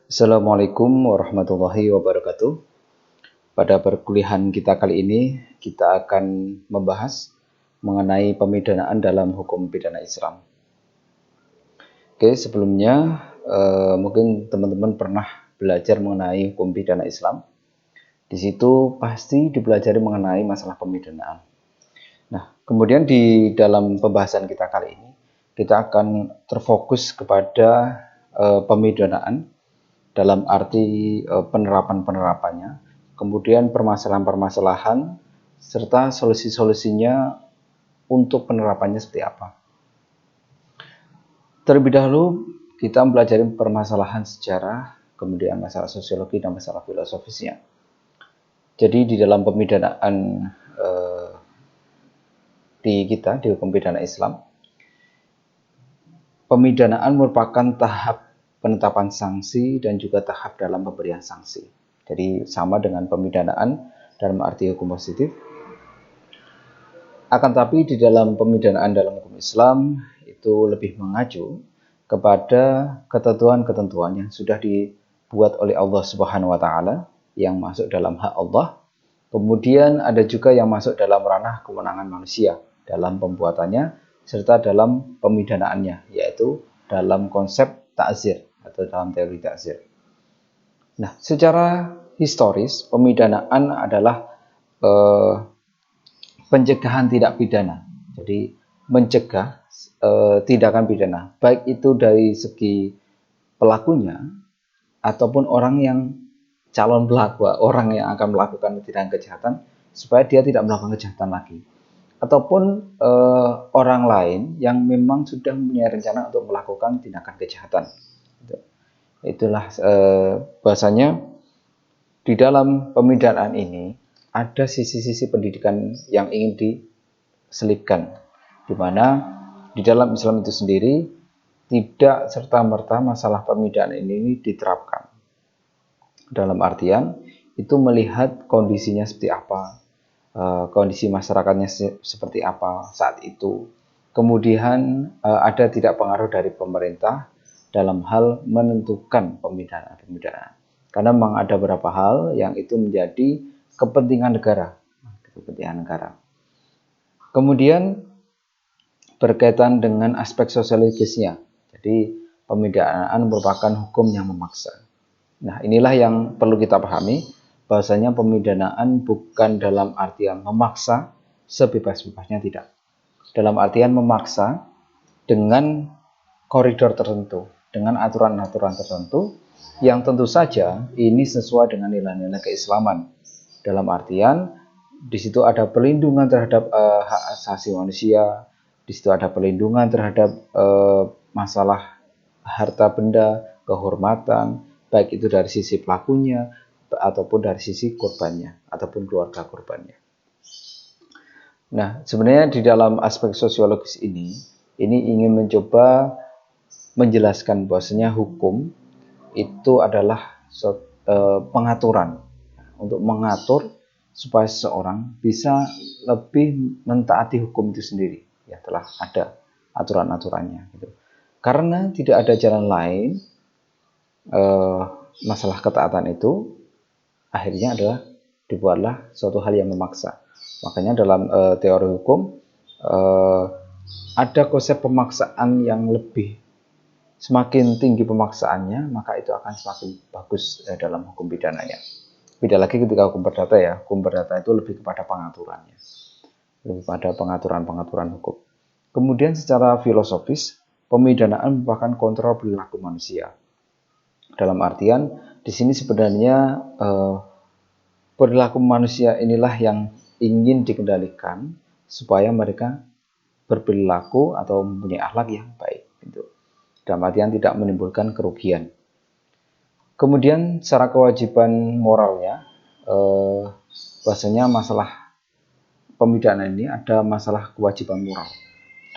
Assalamualaikum warahmatullahi wabarakatuh. Pada perkuliahan kita kali ini, kita akan membahas mengenai pemidanaan dalam hukum pidana Islam. Oke, sebelumnya mungkin teman-teman pernah belajar mengenai hukum pidana Islam. Di situ pasti dipelajari mengenai masalah pemidanaan. Nah, kemudian di dalam pembahasan kita kali ini, kita akan terfokus kepada pemidanaan dalam arti penerapan-penerapannya, kemudian permasalahan-permasalahan, serta solusi-solusinya untuk penerapannya seperti apa. Terlebih dahulu, kita mempelajari permasalahan sejarah, kemudian masalah sosiologi dan masalah filosofisnya. Jadi di dalam pemidanaan di hukum pidana Islam, pemidanaan merupakan tahap penetapan sanksi dan juga tahap dalam pemberian sanksi. Jadi sama dengan pemidanaan dalam arti hukum positif. Akan tapi di dalam pemidanaan dalam hukum Islam itu lebih mengacu kepada ketentuan-ketentuan yang sudah dibuat oleh Allah Subhanahu wa taala yang masuk dalam hak Allah. Kemudian ada juga yang masuk dalam ranah kewenangan manusia dalam pembuatannya serta dalam pemidanaannya, yaitu dalam konsep ta'zir atau dalam teori ta'zir. Nah, secara historis pemidanaan adalah pencegahan tidak pidana. Jadi mencegah tindakan pidana, baik itu dari segi pelakunya ataupun orang yang calon pelaku, orang yang akan melakukan tindakan kejahatan supaya dia tidak melakukan kejahatan lagi. Ataupun orang lain yang memang sudah mempunyai rencana untuk melakukan tindakan kejahatan. Itulah bahasanya di dalam pemidanaan ini ada sisi-sisi pendidikan yang ingin diselipkan, di mana di dalam Islam itu sendiri tidak serta-merta masalah pemidanaan ini diterapkan. Dalam artian itu melihat kondisinya seperti apa, kondisi masyarakatnya seperti apa saat itu. Kemudian ada tidak pengaruh dari pemerintah dalam hal menentukan pemidanaan. Karena memang ada beberapa hal yang itu menjadi kepentingan negara. Kemudian berkaitan dengan aspek sosiologisnya. Jadi pemidanaan merupakan hukum yang memaksa. Nah, inilah yang perlu kita pahami, bahwasanya pemidanaan bukan dalam artian memaksa sebebas-bebasnya, tidak. Dalam artian memaksa dengan koridor tertentu, dengan aturan-aturan tertentu yang tentu saja ini sesuai dengan nilai-nilai keislaman. Dalam artian di situ ada perlindungan terhadap hak asasi manusia, di situ ada perlindungan terhadap masalah harta benda, kehormatan, baik itu dari sisi pelakunya ataupun dari sisi korbannya ataupun keluarga korbannya. Nah, sebenarnya di dalam aspek sosiologis ini ingin mencoba menjelaskan bahwasanya hukum itu adalah pengaturan untuk mengatur supaya seseorang bisa lebih mentaati hukum itu sendiri. Ya, telah ada aturan-aturannya gitu. Karena tidak ada jalan lain, masalah ketaatan itu akhirnya adalah dibuatlah suatu hal yang memaksa. Makanya dalam teori hukum ada konsep pemaksaan yang lebih, semakin tinggi pemaksaannya maka itu akan semakin bagus dalam hukum pidananya. Beda lagi ketika hukum perdata ya, hukum perdata itu lebih kepada pengaturannya, lebih pada pengaturan hukum. Kemudian secara filosofis, pemidanaan merupakan kontrol perilaku manusia. Dalam artian di sini sebenarnya perilaku manusia inilah yang ingin dikendalikan supaya mereka berperilaku atau mempunyai akhlak yang baik. Gitu. Dalam artian tidak menimbulkan kerugian. Kemudian secara kewajiban moralnya, bahasanya masalah pemidanaan ini ada masalah kewajiban moral.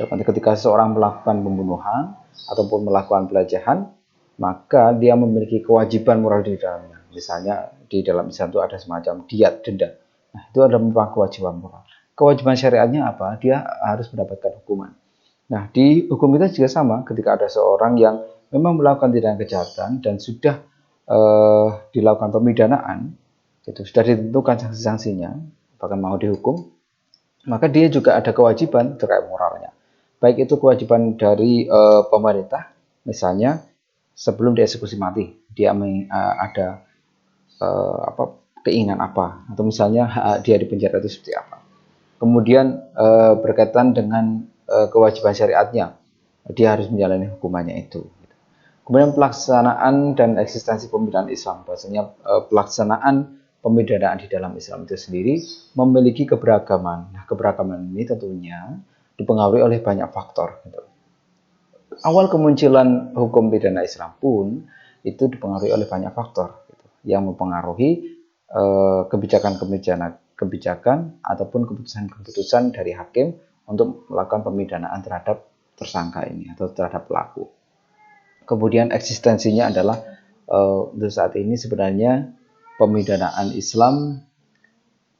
Ketika seseorang melakukan pembunuhan ataupun melakukan pelecehan, maka dia memiliki kewajiban moral di dalamnya. Misalnya di dalam Islam itu ada semacam diat, denda. Nah, itu ada merupakan kewajiban moral. Kewajiban syariatnya apa? Dia harus mendapatkan hukuman. Nah, di hukum kita juga sama. Ketika ada seorang yang memang melakukan tindakan kejahatan dan sudah dilakukan pemidanaan, itu sudah ditentukan sanksi-sanksinya, bahkan mau dihukum, maka dia juga ada kewajiban terkait moralnya. Baik itu kewajiban dari pemerintah, misalnya sebelum dieksekusi mati, dia ada keinginan apa, atau misalnya dia di penjara itu seperti apa. Kemudian berkaitan dengan kewajiban syariatnya, dia harus menjalani hukumannya itu. Kemudian pelaksanaan dan eksistensi pemidanaan Islam, bahwasanya pelaksanaan pemidanaan di dalam Islam itu sendiri memiliki keberagaman. Nah, keberagaman ini tentunya dipengaruhi oleh banyak faktor. Gitu. Awal kemunculan hukum pidana Islam pun itu dipengaruhi oleh banyak faktor gitu, yang mempengaruhi kebijakan ataupun keputusan-keputusan dari hakim untuk melakukan pemidanaan terhadap tersangka ini atau terhadap pelaku. Kemudian eksistensinya adalah untuk saat ini sebenarnya pemidanaan Islam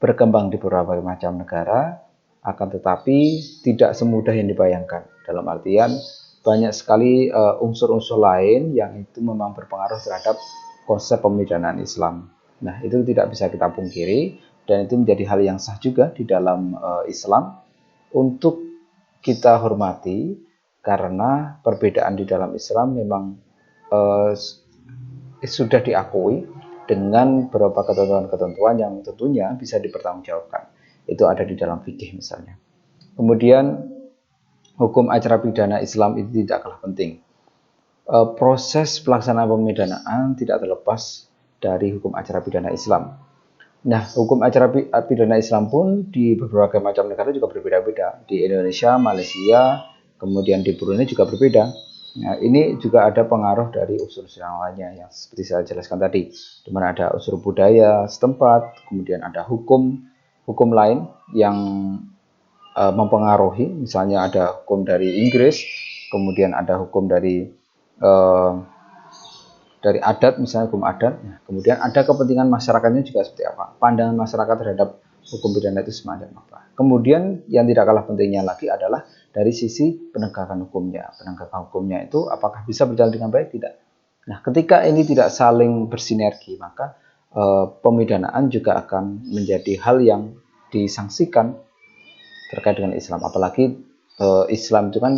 berkembang di berbagai macam negara, akan tetapi tidak semudah yang dibayangkan. Dalam artian banyak sekali unsur-unsur lain yang itu memang berpengaruh terhadap konsep pemidanaan Islam. Nah, itu tidak bisa kita pungkiri dan itu menjadi hal yang sah juga di dalam Islam untuk kita hormati, karena perbedaan di dalam Islam memang sudah diakui dengan beberapa ketentuan-ketentuan yang tentunya bisa dipertanggungjawabkan. Itu ada di dalam fikih misalnya. Kemudian hukum acara pidana Islam itu tidak kalah penting. Proses pelaksanaan pemidanaan tidak terlepas dari hukum acara pidana Islam. Nah, hukum acara pidana Islam pun di beberapa macam negara juga berbeda-beda. Di Indonesia, Malaysia, kemudian di Brunei juga berbeda. Nah, ini juga ada pengaruh dari unsur-unsur yang lainnya yang seperti saya jelaskan tadi, di mana ada unsur budaya setempat, kemudian ada hukum lain yang mempengaruhi, misalnya ada hukum dari Inggris, kemudian ada hukum dari adat, misalnya hukum adat. Nah, kemudian ada kepentingan masyarakatnya juga seperti apa, pandangan masyarakat terhadap hukum pidana itu semacam apa. Kemudian yang tidak kalah pentingnya lagi adalah dari sisi penegakan hukumnya. Penegakan hukumnya itu apakah bisa berjalan dengan baik? Tidak. Nah, ketika ini tidak saling bersinergi, maka pemidanaan juga akan menjadi hal yang disangsikan terkait dengan Islam. Apalagi Islam itu kan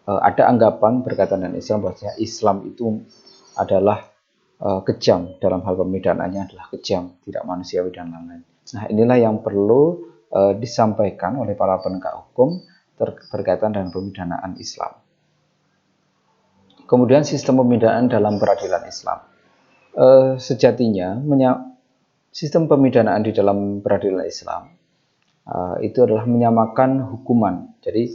ada anggapan berkaitan dengan Islam bahwasanya Islam itu adalah kejam, dalam hal pemidanaannya adalah kejam, tidak manusiawi dan lain-lain. Nah, inilah yang perlu disampaikan oleh para penegak hukum berkaitan dengan pemidanaan Islam. Kemudian sistem pemidanaan dalam peradilan Islam. Sejatinya sistem pemidanaan di dalam peradilan Islam itu adalah menyamakan hukuman. Jadi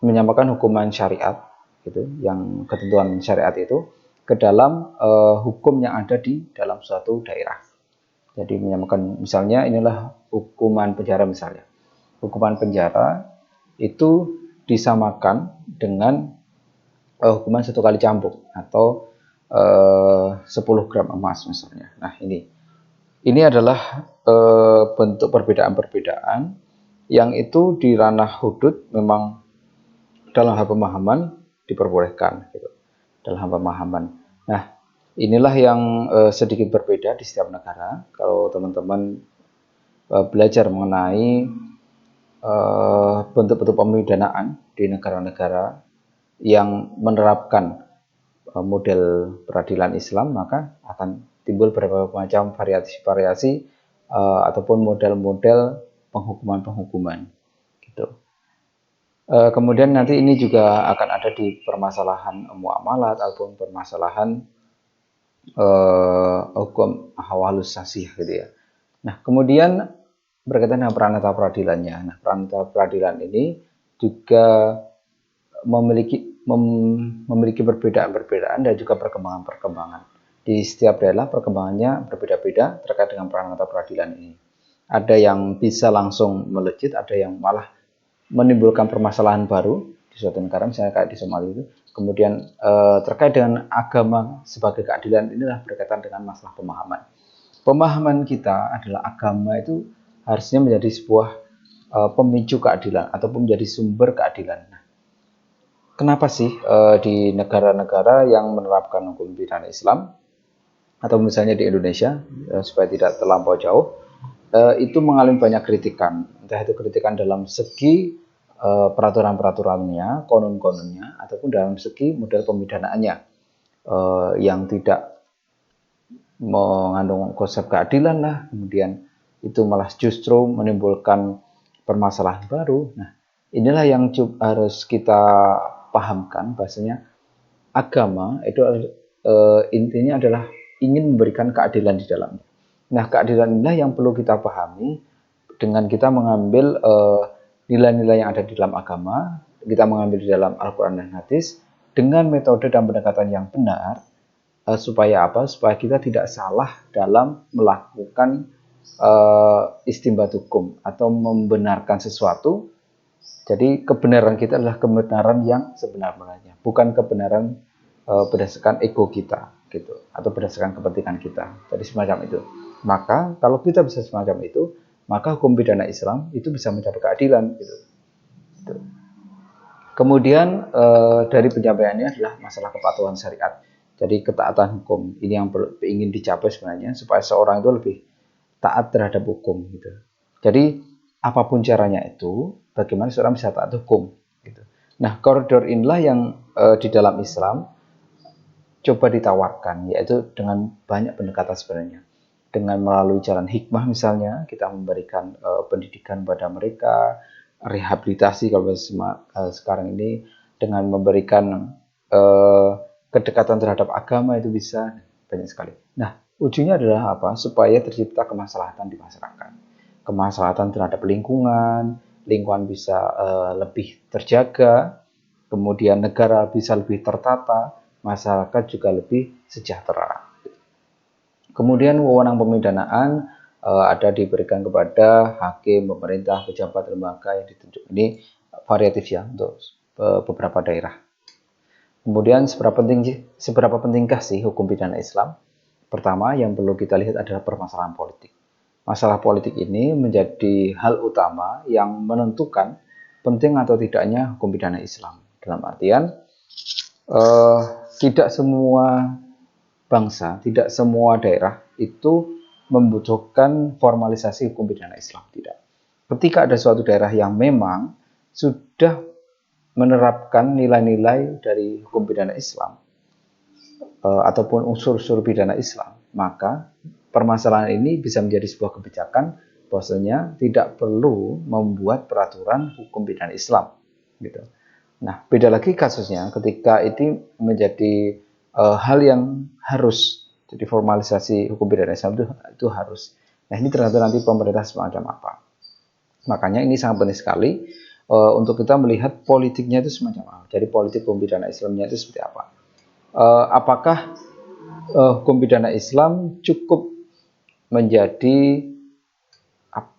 menyamakan hukuman syariat gitu, yang ketentuan syariat itu ke dalam hukum yang ada di dalam suatu daerah. Jadi menyamakan, misalnya inilah hukuman penjara misalnya. Hukuman penjara itu disamakan dengan hukuman 1 kali cambuk atau 10 gram emas misalnya. Nah, ini adalah bentuk perbedaan-perbedaan yang itu di ranah hudud memang dalam hal pemahaman diperbolehkan gitu. Dalam hal pemahaman. Nah, inilah yang sedikit berbeda di setiap negara. Kalau teman-teman belajar mengenai bentuk-bentuk pemidanaan di negara-negara yang menerapkan model peradilan Islam, maka akan timbul berbagai macam variasi-variasi ataupun model-model penghukuman-penghukuman gitu. Kemudian nanti ini juga akan ada di permasalahan muamalat ataupun permasalahan hukum ahwalus sasih gitu ya. Nah, kemudian berkaitan dengan peranata peradilannya. Nah, peranata peradilan ini juga memiliki perbedaan-perbedaan dan juga perkembangan-perkembangan. Di setiap daerah perkembangannya berbeda-beda terkait dengan peranata peradilan ini. Ada yang bisa langsung melejit, ada yang malah menimbulkan permasalahan baru di suatu negara, misalnya kayak di Somalia itu. Kemudian terkait dengan agama sebagai keadilan, inilah berkaitan dengan masalah pemahaman. Pemahaman kita adalah agama itu harusnya menjadi sebuah pemicu keadilan ataupun menjadi sumber keadilan. Nah, kenapa sih di negara-negara yang menerapkan hukum pidana Islam atau misalnya di Indonesia, supaya tidak terlampau jauh, itu mengalami banyak kritikan, entah itu kritikan dalam segi peraturan-peraturannya, konon-kononnya, ataupun dalam segi model pemidanaannya, yang tidak mengandung konsep keadilan lah, kemudian itu malah justru menimbulkan permasalahan baru. Nah, inilah yang harus kita pahamkan, bahasanya agama itu intinya adalah ingin memberikan keadilan di dalamnya. Nah, keadilan inilah yang perlu kita pahami dengan kita mengambil nilai-nilai yang ada di dalam agama, kita mengambil di dalam Al-Quran dan Hadis dengan metode dan pendekatan yang benar, supaya apa? Supaya kita tidak salah dalam melakukan istinbat hukum atau membenarkan sesuatu. Jadi kebenaran kita adalah kebenaran yang sebenar-benarnya, bukan kebenaran berdasarkan ego kita, gitu, atau berdasarkan kepentingan kita. Jadi semacam itu. Maka kalau kita bisa semacam itu, maka hukum pidana Islam itu bisa mencapai keadilan, gitu. Kemudian dari penyampaiannya adalah masalah kepatuhan syariat. Jadi ketaatan hukum ini yang ingin dicapai sebenarnya, supaya seorang itu lebih taat terhadap hukum, gitu. Jadi apapun caranya itu, bagaimana seorang bisa taat hukum, gitu. Nah, koridor inilah yang di dalam Islam coba ditawarkan, yaitu dengan banyak pendekatan sebenarnya. Dengan melalui jalan hikmah misalnya, kita memberikan pendidikan pada mereka, rehabilitasi kalau sekarang ini, dengan memberikan kedekatan terhadap agama, itu bisa banyak sekali. Nah, ujungnya adalah apa? Supaya tercipta kemaslahatan di masyarakat, kemaslahatan terhadap lingkungan bisa lebih terjaga, kemudian negara bisa lebih tertata, masyarakat juga lebih sejahtera. Kemudian wewenang pemidanaan ada diberikan kepada hakim, pemerintah, pejabat, lembaga yang ditunjuk. Ini variatif ya untuk beberapa daerah. Kemudian seberapa pentingkah sih hukum pidana Islam? Pertama, yang perlu kita lihat adalah permasalahan politik. Masalah politik ini menjadi hal utama yang menentukan penting atau tidaknya hukum pidana Islam. Dalam artian, tidak semua bangsa, tidak semua daerah itu membutuhkan formalisasi hukum pidana Islam. Tidak. Ketika ada suatu daerah yang memang sudah menerapkan nilai-nilai dari hukum pidana Islam ataupun unsur-unsur pidana Islam, maka permasalahan ini bisa menjadi sebuah kebijakan bahwasanya tidak perlu membuat peraturan hukum pidana Islam, gitu. Nah, beda lagi kasusnya ketika itu menjadi hal yang harus, jadi formalisasi hukum pidana Islam itu harus. Nah, ini tergantung nanti pemerintah semacam apa. Makanya ini sangat penting sekali untuk kita melihat politiknya itu semacam apa. Jadi politik hukum pidana Islamnya itu seperti apa. Apakah hukum pidana Islam cukup menjadi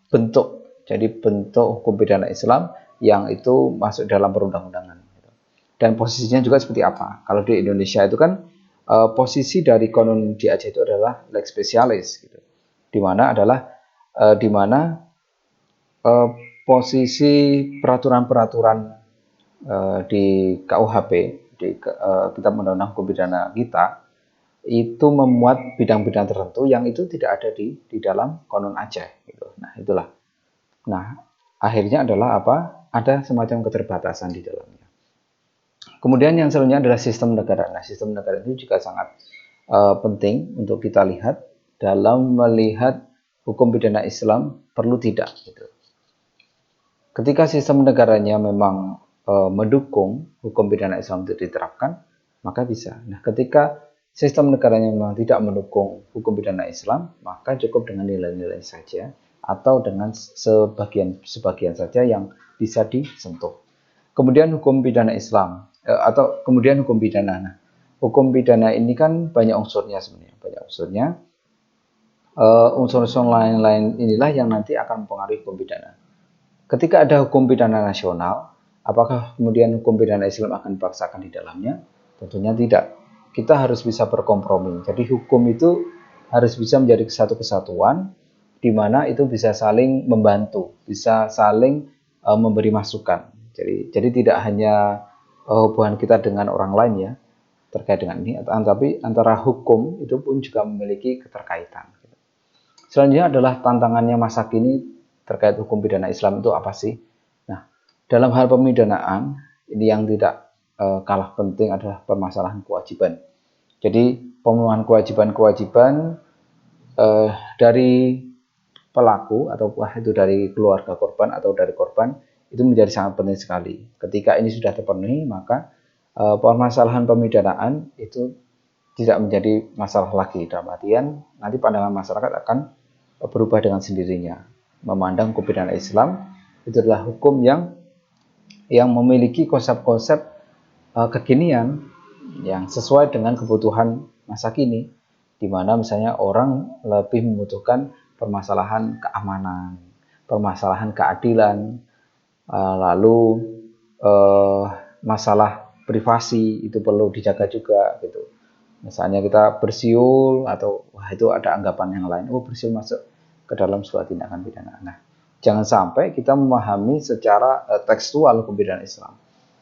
bentuk hukum pidana Islam yang itu masuk dalam perundang-undangan, dan posisinya juga seperti apa. Kalau di Indonesia itu kan posisi dari konon di Aceh itu adalah lex specialis, gitu, dimana posisi peraturan-peraturan di KUHP, di Kitab Undang-Undang Hukum Pidana kita, itu memuat bidang-bidang tertentu yang itu tidak ada di dalam konon Aceh, gitu. Nah, itulah. Nah, akhirnya adalah apa? Ada semacam keterbatasan di dalamnya. Kemudian yang selanjutnya adalah sistem negara. Nah, sistem negara itu juga sangat penting untuk kita lihat dalam melihat hukum pidana Islam perlu tidak, gitu. Ketika sistem negaranya memang mendukung hukum pidana Islam itu diterapkan, maka bisa. Nah, ketika sistem negaranya memang tidak mendukung hukum pidana Islam, maka cukup dengan nilai-nilai saja atau dengan sebagian saja yang bisa disentuh. Kemudian hukum pidana Islam atau kemudian hukum pidana. Nah, hukum pidana ini kan banyak unsurnya sebenarnya, unsur-unsur lain-lain inilah yang nanti akan mempengaruhi hukum pidana. Ketika ada hukum pidana nasional, apakah kemudian hukum pidana Islam akan dipaksakan di dalamnya? Tentunya tidak. Kita harus bisa berkompromi. Jadi hukum itu harus bisa menjadi satu kesatuan, di mana itu bisa saling membantu, bisa saling memberi masukan. Jadi tidak hanya hubungan kita dengan orang lain ya, terkait dengan ini, tapi antara hukum itu pun juga memiliki keterkaitan. Selanjutnya adalah tantangannya masa kini terkait hukum pidana Islam itu apa sih? Nah, dalam hal pemidanaan, ini yang tidak kalah penting adalah permasalahan kewajiban. Jadi pemenuhan kewajiban-kewajiban dari pelaku atau itu dari keluarga korban atau dari korban itu menjadi sangat penting sekali. Ketika ini sudah terpenuhi, maka permasalahan pemidanaan itu tidak menjadi masalah lagi. Dalam artian nanti pandangan masyarakat akan berubah dengan sendirinya. Memandang hukum pidana Islam itu adalah hukum yang memiliki konsep-konsep kekinian yang sesuai dengan kebutuhan masa kini, di mana misalnya orang lebih membutuhkan permasalahan keamanan, permasalahan keadilan, lalu masalah privasi itu perlu dijaga juga gitu. Misalnya kita bersiul atau itu ada anggapan yang lain, bersiul masuk ke dalam suatu tindakan pidana. Nah, jangan sampai kita memahami secara tekstual hukum pidana Islam.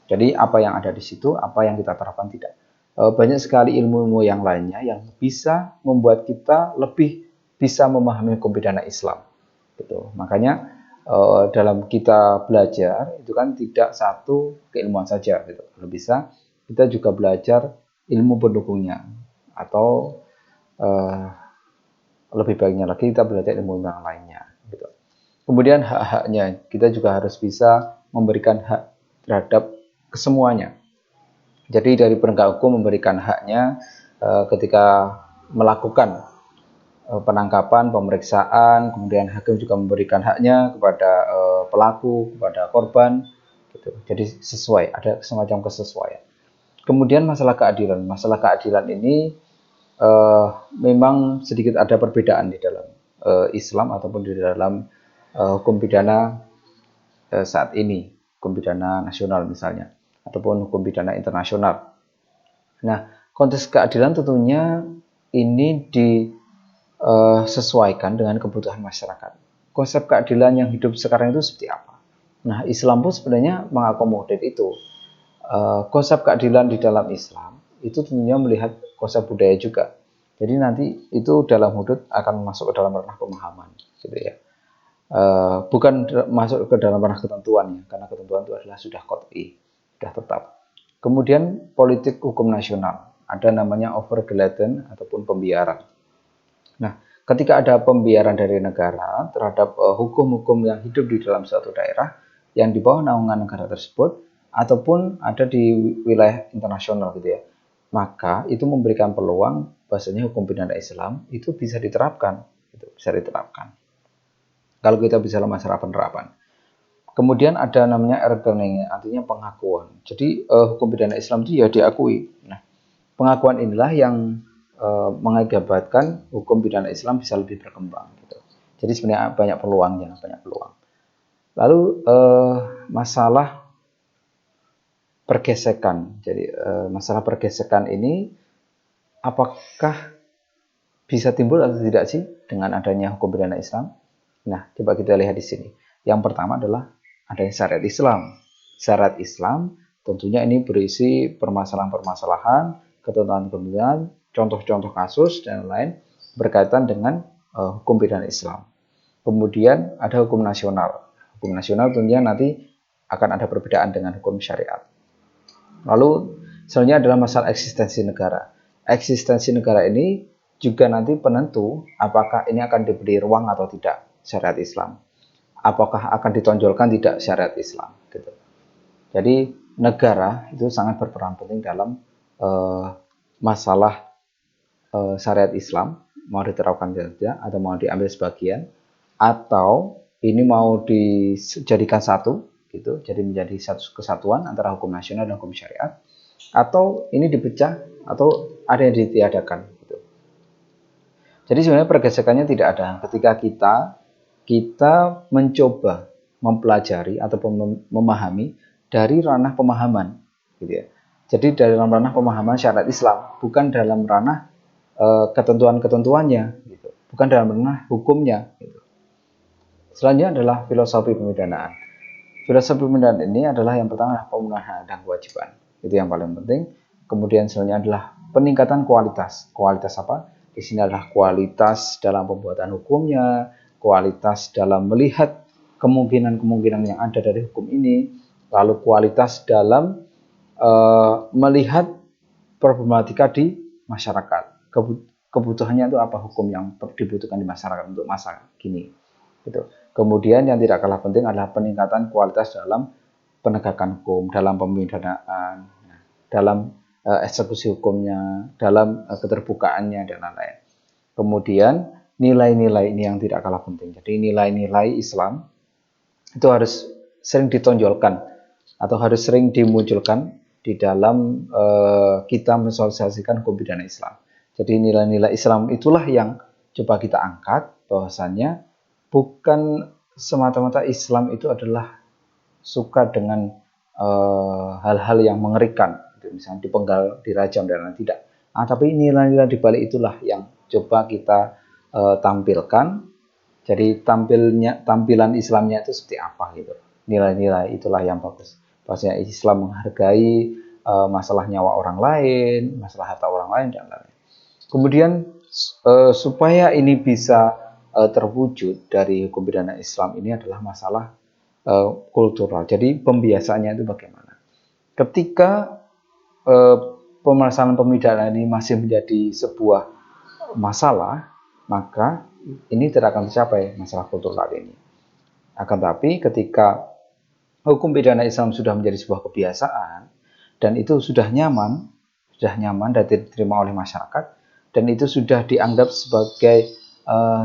Jadi apa yang ada di situ, apa yang kita terapkan tidak. Banyak sekali ilmu-ilmu yang lainnya yang bisa membuat kita lebih bisa memahami hukum pidana Islam. Gitu. Makanya dalam kita belajar itu kan tidak satu keilmuan saja. Gitu. Kalau bisa kita juga belajar ilmu pendukungnya, atau lebih baiknya lagi kita belajar ilmu yang lainnya. Gitu. Kemudian hak-haknya, kita juga harus bisa memberikan hak terhadap kesemuanya. Jadi dari penegak hukum memberikan haknya ketika melakukan penangkapan, pemeriksaan, kemudian hakim juga memberikan haknya kepada pelaku, kepada korban, gitu. Jadi sesuai, ada semacam kesesuaian. Kemudian masalah keadilan ini memang sedikit ada perbedaan di dalam Islam ataupun di dalam hukum pidana saat ini, hukum pidana nasional misalnya, ataupun hukum pidana internasional. Nah, konteks keadilan tentunya ini disesuaikan dengan kebutuhan masyarakat. Konsep keadilan yang hidup sekarang itu seperti apa? Nah, Islam pun sebenarnya mengakomodir itu. Konsep keadilan di dalam Islam itu tentunya melihat konsep budaya juga. Jadi nanti itu dalam hudud akan masuk ke dalam ranah pemahaman, gitu ya. Bukan masuk ke dalam ranah ketentuan ya, karena ketentuan itu adalah sudah qat'i, sudah tetap. Kemudian politik hukum nasional, ada namanya overgeladen ataupun pembiaran. Nah, ketika ada pembiaran dari negara terhadap hukum-hukum yang hidup di dalam suatu daerah yang di bawah naungan negara tersebut, ataupun ada di wilayah internasional gitu ya, maka itu memberikan peluang bahasanya hukum pidana Islam itu bisa diterapkan, gitu, bisa diterapkan kalau kita bisa masalah penerapan. Kemudian ada namanya erkening, artinya pengakuan. Jadi hukum pidana Islam itu ya diakui. Nah, pengakuan inilah yang mengakibatkan hukum pidana Islam bisa lebih berkembang. Gitu. Jadi sebenarnya banyak peluangnya, banyak peluang. Lalu masalah pergesekan. Jadi masalah pergesekan ini apakah bisa timbul atau tidak sih dengan adanya hukum pidana Islam? Nah, coba kita lihat di sini. Yang pertama adalah adanya syariat Islam. Syariat Islam tentunya ini berisi permasalahan-permasalahan, ketentuan-ketentuan, contoh-contoh kasus dan lain berkaitan dengan hukum pidana Islam. Kemudian ada hukum nasional. Hukum nasional tentunya nanti akan ada perbedaan dengan hukum syariat. Lalu selanjutnya adalah masalah eksistensi negara. Eksistensi negara ini juga nanti penentu apakah ini akan diberi ruang atau tidak syariat Islam. Apakah akan ditonjolkan tidak syariat Islam. Gitu. Jadi negara itu sangat berperan penting dalam masalah syariat Islam, mau diterapkan saja atau mau diambil sebagian, atau ini mau dijadikan satu, gitu, jadi menjadi satu kesatuan antara hukum nasional dan hukum syariat, atau ini dipecah atau ada yang ditiadakan. Gitu. Jadi sebenarnya pergesekannya tidak ada. Ketika kita mencoba mempelajari ataupun memahami dari ranah pemahaman, gitu ya. Jadi dari dalam ranah pemahaman syariat Islam, bukan dalam ranah ketentuan-ketentuannya, gitu. Bukan dalam ranah hukumnya. Gitu. Selanjutnya adalah filosofi pemidanaan. Filosofi pemidanaan ini adalah yang pertama pemenuhan hak dan kewajiban. Itu yang paling penting. Kemudian selanjutnya adalah peningkatan kualitas. Kualitas apa? Di sini adalah kualitas dalam pembuatan hukumnya, kualitas dalam melihat kemungkinan-kemungkinan yang ada dari hukum ini, lalu kualitas dalam melihat problematika di masyarakat. Kebutuhannya itu apa hukum yang dibutuhkan di masyarakat untuk masa kini. Gitu. Kemudian yang tidak kalah penting adalah peningkatan kualitas dalam penegakan hukum, dalam pemidanaan, dalam eksekusi hukumnya, dalam keterbukaannya dan lain-lain. Kemudian nilai-nilai ini yang tidak kalah penting. Jadi nilai-nilai Islam itu harus sering ditonjolkan atau harus sering dimunculkan di dalam kita mensosialisasikan hukum pidana Islam. Jadi nilai-nilai Islam itulah yang coba kita angkat, bahwasannya bukan semata-mata Islam itu adalah suka dengan hal-hal yang mengerikan, misalnya dipenggal, dirajam dan lain-lain, tidak. Tapi nilai-nilai di balik itulah yang coba kita tampilkan. Jadi tampilan Islamnya itu seperti apa gitu. Nilai-nilai itulah yang bagus. Bahwasanya Islam menghargai masalah nyawa orang lain, masalah harta orang lain dan lain-lain. Kemudian supaya ini bisa terwujud dari hukum pidana Islam ini adalah masalah kultural. Jadi pembiasaannya itu bagaimana? Ketika pemasalahan pemidanaan ini masih menjadi sebuah masalah, maka ini tidak akan tercapai masalah kultural ini. Akan tapi ketika hukum pidana Islam sudah menjadi sebuah kebiasaan dan itu sudah nyaman dan diterima oleh masyarakat, dan itu sudah dianggap sebagai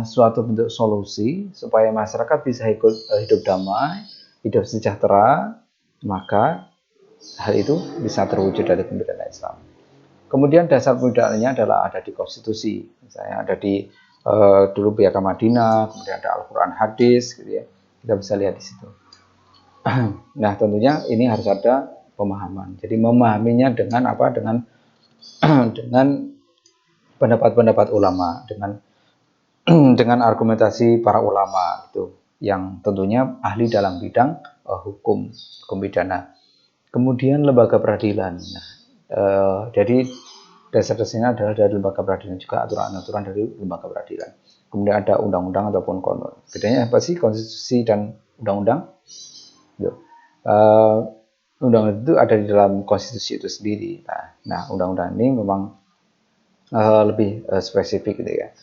suatu bentuk solusi supaya masyarakat bisa hidup damai, hidup sejahtera, maka hal itu bisa terwujud dari hukum pidana Islam. Kemudian dasar pemidananya adalah ada di konstitusi, misalnya ada di dulu Piagam Madinah, kemudian ada Al-Quran, hadis, gitu ya. Kita bisa lihat di situ. Nah, tentunya ini harus ada pemahaman. Jadi memahaminya dengan apa? Dengan pendapat-pendapat ulama, dengan argumentasi para ulama itu, yang tentunya ahli dalam bidang hukum pidana. Kemudian lembaga peradilan. Nah, jadi dasar-dasarnya adalah dari lembaga peradilan, juga aturan-aturan dari lembaga peradilan. Kemudian ada undang-undang ataupun konstitusi. Bedanya apa sih konstitusi dan undang-undang? Undang-undang itu ada di dalam konstitusi itu sendiri. Nah, undang-undang ini memang lebih spesifik gitu ya.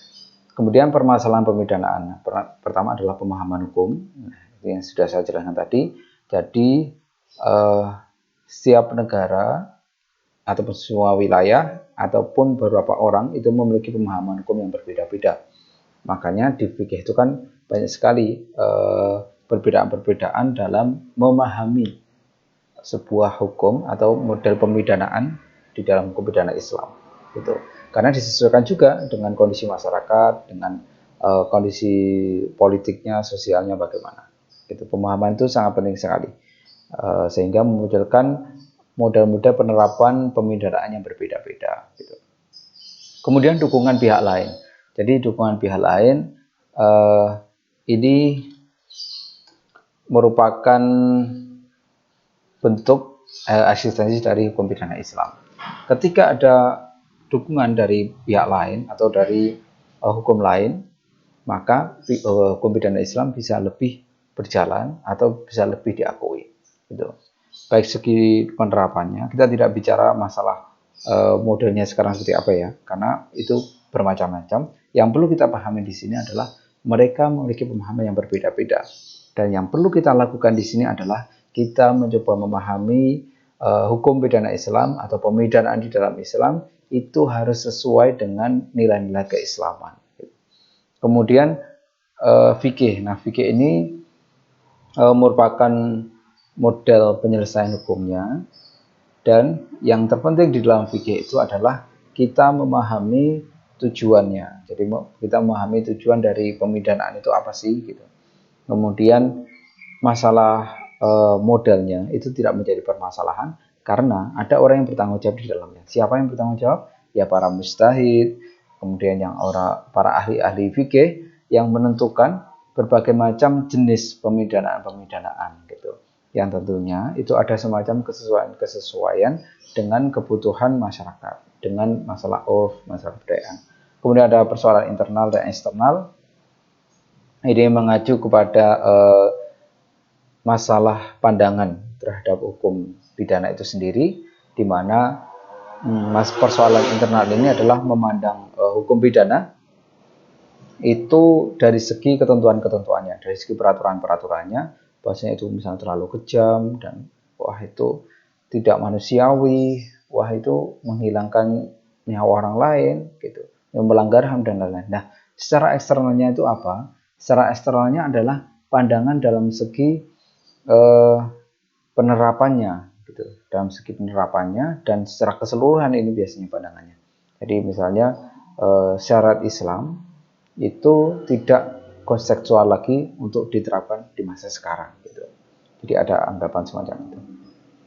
Kemudian permasalahan pemidanaan. Pertama adalah pemahaman hukum. Nah, yang sudah saya jelaskan tadi. Jadi setiap negara ataupun semua wilayah ataupun beberapa orang itu memiliki pemahaman hukum yang berbeda-beda. Makanya di fikih itu kan banyak sekali perbedaan-perbedaan dalam memahami sebuah hukum atau model pemidanaan di dalam hukum pidana Islam. Gitu. Karena disesuaikan juga dengan kondisi masyarakat, dengan kondisi politiknya, sosialnya bagaimana. Itu pemahaman itu sangat penting sekali. Sehingga memunculkan model-model penerapan pemidanaan yang berbeda-beda. Gitu. Kemudian dukungan pihak lain. Jadi dukungan pihak lain ini merupakan bentuk eksistensi dari hukum pidana Islam. Ketika ada dukungan dari pihak lain atau dari hukum lain, maka hukum pidana Islam bisa lebih berjalan atau bisa lebih diakui. Gitu. Baik segi penerapannya, kita tidak bicara masalah modelnya sekarang seperti apa ya, karena itu bermacam-macam. Yang perlu kita pahami di sini adalah mereka memiliki pemahaman yang berbeda-beda, dan yang perlu kita lakukan di sini adalah kita mencoba memahami hukum pidana Islam atau pemidanaan di dalam Islam itu harus sesuai dengan nilai-nilai keislaman. Kemudian fikih. Nah, fikih ini merupakan model penyelesaian hukumnya, dan yang terpenting di dalam fikih itu adalah kita memahami tujuannya. Jadi kita memahami tujuan dari pemidanaan itu apa sih gitu. Kemudian masalah modelnya itu tidak menjadi permasalahan karena ada orang yang bertanggung jawab di dalamnya. Siapa yang bertanggung jawab? Ya para mujtahid, kemudian para ahli-ahli fikih yang menentukan berbagai macam jenis pemidanaan gitu. yang tentunya itu ada semacam kesesuaian dengan kebutuhan masyarakat, dengan masalah masalah budaya. Kemudian ada persoalan internal dan eksternal. Ini mengacu kepada masalah pandangan terhadap hukum pidana itu sendiri, di mana persoalan internal ini adalah memandang hukum pidana itu dari segi ketentuan-ketentuannya, dari segi peraturan-peraturannya, bahwasanya itu misalnya terlalu kejam dan wah itu tidak manusiawi, wah itu menghilangkan nyawa orang lain gitu, yang melanggar HAM dan lain-lain. Nah, secara eksternalnya itu apa? Secara eksternalnya adalah pandangan dalam segi penerapannya gitu, dalam segi penerapannya dan secara keseluruhan ini biasanya pandangannya. Jadi misalnya syarat Islam itu tidak konseptual lagi untuk diterapkan di masa sekarang gitu. Jadi ada anggapan semacam itu.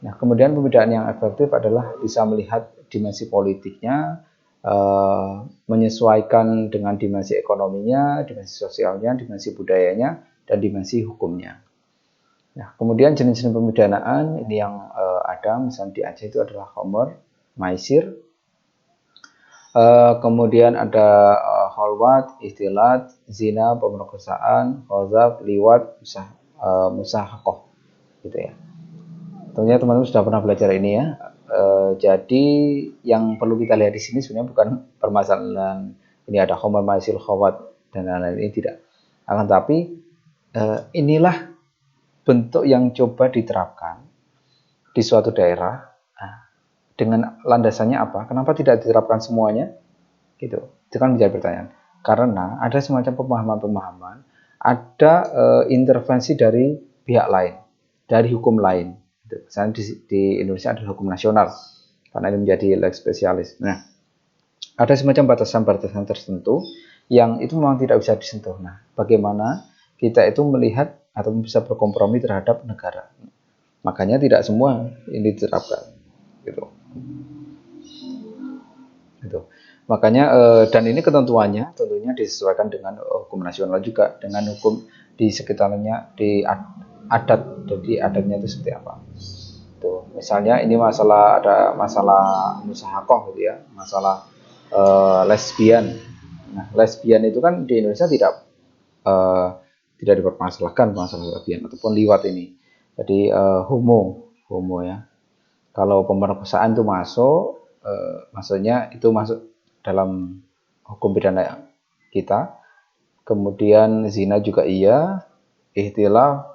Nah, kemudian pembedaan yang efektif adalah bisa melihat dimensi politiknya, menyesuaikan dengan dimensi ekonominya, dimensi sosialnya, dimensi budayanya, dan dimensi hukumnya. Nah, kemudian jenis-jenis pemidanaan ini yang ada, misalnya di Aceh itu adalah khamr, maisir, kemudian ada kholwat, ikhtilat, zina, pemerkosaan, khozaf, liwat, musahaqah gitu ya. Tentunya teman-teman sudah pernah belajar ini ya. Jadi yang perlu kita lihat di sini sebenarnya bukan permasalahan ini ada khamr, maisir, khawat dan lain-lain, ini tidak. Akan tapi inilah bentuk yang coba diterapkan di suatu daerah. Dengan landasannya apa? Kenapa tidak diterapkan semuanya? Gitu. Itu kan menjadi pertanyaan. Karena ada semacam pemahaman-pemahaman, ada intervensi dari pihak lain, dari hukum lain. Gitu. Misalnya di Indonesia ada hukum nasional, karena ini menjadi lex spesialis. Nah, ada semacam batasan-batasan tertentu yang itu memang tidak bisa disentuh. Nah, bagaimana kita itu melihat atau bisa berkompromi terhadap negara? Makanya tidak semua ini diterapkan. Gitu. Makanya dan ini ketentuannya tentunya disesuaikan dengan hukum nasional juga, dengan hukum di sekitarnya, di adat. Jadi adatnya itu seperti apa? Tuh, misalnya ini ada masalah musahaqah gitu ya, masalah lesbian. Nah, lesbian itu kan di Indonesia tidak dipermasalahkan masalah lesbian ataupun liwat ini. Jadi homo ya. Kalau pemerkosaan itu maksudnya itu masuk dalam hukum pidana kita. Kemudian zina juga iya, ihtilaf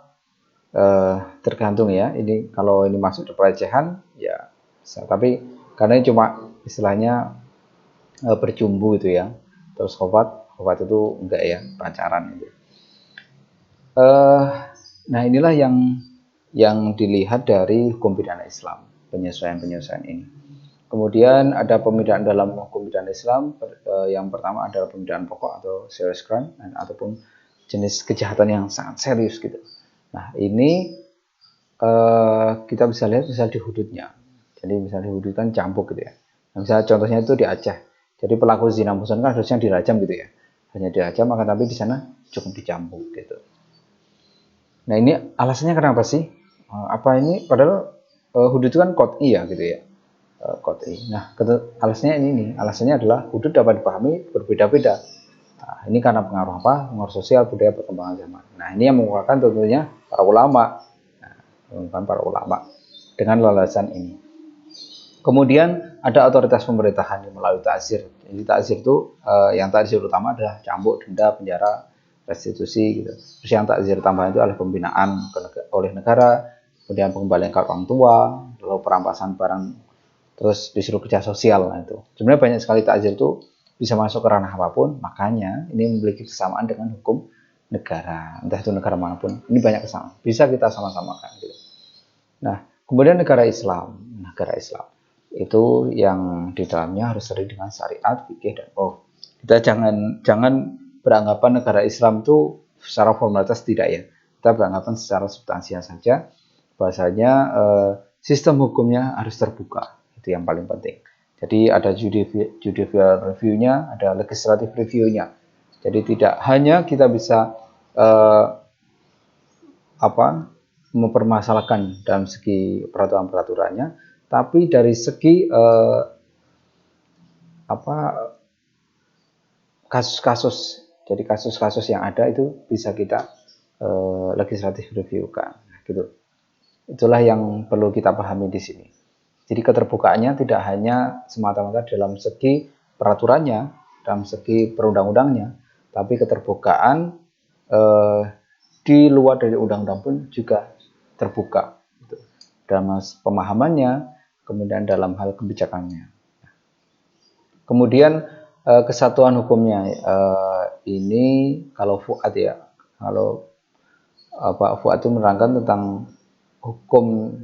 tergantung ya. Ini kalau ini masuk ke pelecehan ya bisa. Tapi karena ini cuma istilahnya bercumbu itu ya. Terus khawat itu enggak ya, pacaran itu. Nah, inilah yang dilihat dari hukum pidana Islam, penyesuaian ini. Kemudian ada pemidanaan dalam hukum pidana Islam. Yang pertama adalah pemidanaan pokok atau serious crime, ataupun jenis kejahatan yang sangat serius gitu. Nah, ini kita bisa lihat misal di hududnya. Jadi misalnya di hudud kan cambuk gitu ya. Nah, misalnya contohnya itu di Aceh. Jadi pelaku zina muhsan kan harusnya dirajam gitu ya. Hanya dirajam, maka tapi di sana cukup dicambuk gitu. Nah, ini alasannya kenapa sih? Apa ini? Padahal hudud itu kan qot'i ya gitu ya. Qot'i. Nah, alasannya ini nih. Alasannya adalah hudud dapat dipahami berbeda-beda. Nah, ini karena pengaruh apa? Pengaruh sosial, budaya, perkembangan zaman. Nah, ini yang menguatkan tentunya para ulama. Para ulama dengan alasan ini. Kemudian ada otoritas pemerintahan melalui ta'zir. Jadi ta'zir itu yang ta'zir utama adalah cambuk, denda, penjara, restitusi gitu. Terus yang ta'zir tambahan itu adalah pembinaan oleh negara, kemudian pengembalian ke orang tua, lalu perampasan barang, terus disuruh kerja sosial. Nah, itu sebenarnya banyak sekali ta'zir itu bisa masuk ke ranah apapun. Makanya ini memiliki kesamaan dengan hukum negara, entah itu negara manapun. Ini banyak kesamaan, bisa kita sama-samakan gitu. Nah, kemudian negara Islam itu yang di dalamnya harus sering dengan syariat, fikih dan kita jangan beranggapan negara Islam itu secara formalitas tidak ya. Kita beranggapan secara substansial saja, bahasanya sistem hukumnya harus terbuka. Itu yang paling penting. Jadi ada judicial review-nya, ada legislative review-nya. Jadi tidak hanya kita bisa mempermasalahkan dalam segi peraturan-peraturannya, tapi dari segi kasus-kasus. Jadi kasus-kasus yang ada itu bisa kita legislatif reviewkan, gitu. Itulah yang perlu kita pahami di sini. Jadi keterbukaannya tidak hanya semata-mata dalam segi peraturannya, dalam segi perundang-undangnya, tapi keterbukaan di luar dari undang-undang pun juga terbuka, gitu. Dalam pemahamannya, kemudian dalam hal kebijakannya. Kemudian kesatuan hukumnya ini kalau Fuad ya, kalau Pak Fuad itu menerangkan tentang hukum,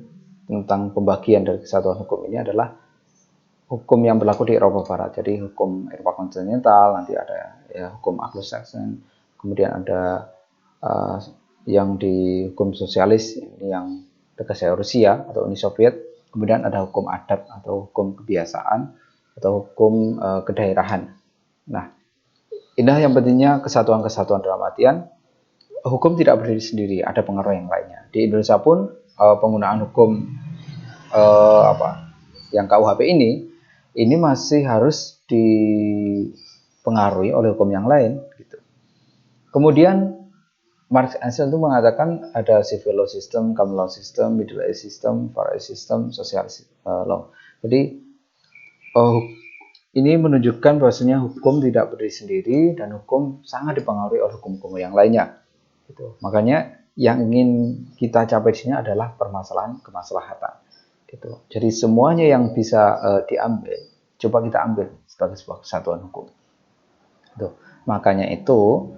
tentang pembagian dari kesatuan hukum ini adalah hukum yang berlaku di Eropa Barat. Jadi hukum Eropa kontinental, nanti ada ya hukum Anglo-Saxon, kemudian ada yang di hukum sosialis, ini yang bekas Rusia atau Uni Soviet, kemudian ada hukum adat atau hukum kebiasaan atau hukum kedaerahan. Nah, inilah yang pentingnya kesatuan-kesatuan dalam artian hukum tidak berdiri sendiri, ada pengaruh yang lainnya. Di Indonesia pun penggunaan hukum yang KUHP ini masih harus dipengaruhi oleh hukum yang lain, gitu. Kemudian Marx Engels itu mengatakan ada civil law system, common law system, middle age system, far age system, social law. Jadi ini menunjukkan bahwasanya hukum tidak berdiri sendiri dan hukum sangat dipengaruhi oleh hukum-hukum yang lainnya. Gitu. Makanya yang ingin kita capai di sini adalah permasalahan kemaslahatan. Gitu. Jadi semuanya yang bisa diambil, coba kita ambil sebagai sebuah kesatuan hukum. Gitu. Makanya itu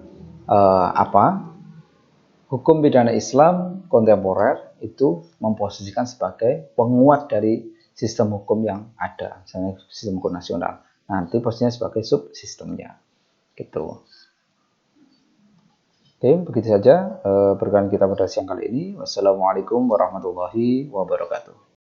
hukum pidana Islam kontemporer itu memposisikan sebagai penguat dari sistem hukum yang ada, misalnya sistem hukum nasional. Nanti posisinya sebagai subsistemnya, gitu. Oke, begitu saja perkuliahan kita pada siang kali ini. Wassalamualaikum warahmatullahi wabarakatuh.